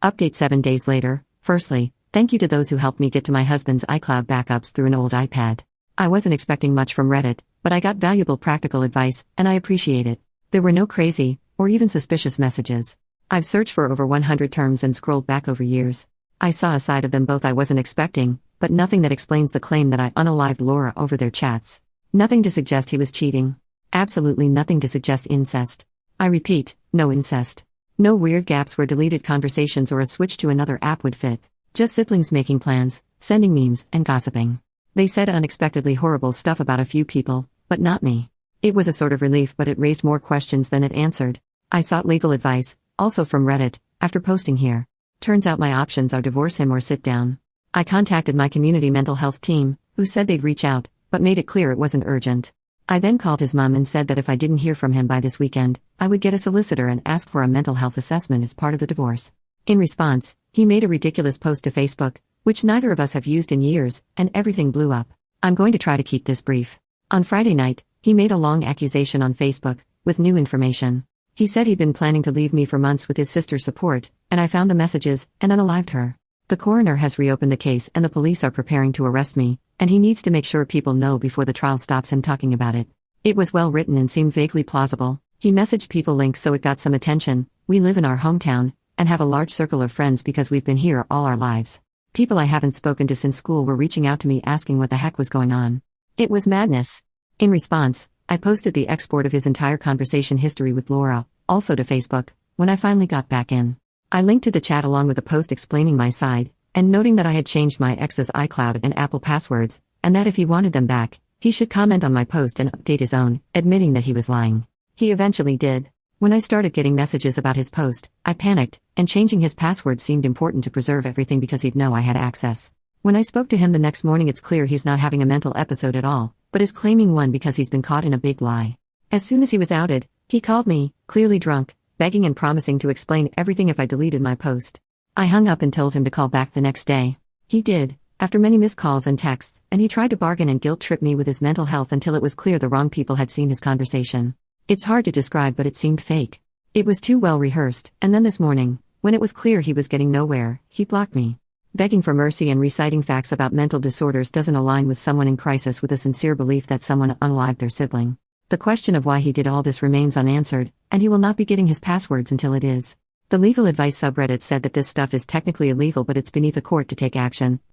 Update 7 days later. Firstly, thank you to those who helped me get to my husband's iCloud backups through an old iPad. I wasn't expecting much from Reddit, but I got valuable practical advice, and I appreciate it. There were no crazy, or even suspicious messages. I've searched for over 100 terms and scrolled back over years. I saw a side of them both I wasn't expecting, but nothing that explains the claim that I unalived Laura over their chats. Nothing to suggest he was cheating. Absolutely nothing to suggest incest. I repeat, no incest. No weird gaps where deleted conversations or a switch to another app would fit. Just siblings making plans, sending memes, and gossiping. They said unexpectedly horrible stuff about a few people, but not me. It was a sort of relief, but it raised more questions than it answered. I sought legal advice, also from Reddit, after posting here. Turns out my options are divorce him or sit down. I contacted my community mental health team, who said they'd reach out, but made it clear it wasn't urgent. I then called his mom and said that if I didn't hear from him by this weekend, I would get a solicitor and ask for a mental health assessment as part of the divorce. In response, he made a ridiculous post to Facebook, which neither of us have used in years, and everything blew up. I'm going to try to keep this brief. On Friday night, he made a long accusation on Facebook, with new information. He said he'd been planning to leave me for months with his sister's support, and I found the messages, and unalived her. The coroner has reopened the case and the police are preparing to arrest me, and he needs to make sure people know before the trial stops him talking about it. It was well written and seemed vaguely plausible. He messaged people links so it got some attention. We live in our hometown, and have a large circle of friends because we've been here all our lives. People I haven't spoken to since school were reaching out to me asking what the heck was going on. It was madness. In response, I posted the export of his entire conversation history with Laura, also to Facebook, when I finally got back in. I linked to the chat along with a post explaining my side, and noting that I had changed my ex's iCloud and Apple passwords, and that if he wanted them back, he should comment on my post and update his own, admitting that he was lying. He eventually did. When I started getting messages about his post, I panicked, and changing his password seemed important to preserve everything because he'd know I had access. When I spoke to him the next morning, it's clear he's not having a mental episode at all, but is claiming one because he's been caught in a big lie. As soon as he was outed, he called me, clearly drunk, begging and promising to explain everything if I deleted my post. I hung up and told him to call back the next day. He did, after many missed calls and texts, and he tried to bargain and guilt-trip me with his mental health until it was clear the wrong people had seen his conversation. It's hard to describe, but it seemed fake. It was too well rehearsed, and then this morning, when it was clear he was getting nowhere, he blocked me. Begging for mercy and reciting facts about mental disorders doesn't align with someone in crisis with a sincere belief that someone unalived their sibling. The question of why he did all this remains unanswered, and he will not be getting his passwords until it is. The legal advice subreddit said that this stuff is technically illegal, but it's beneath a court to take action.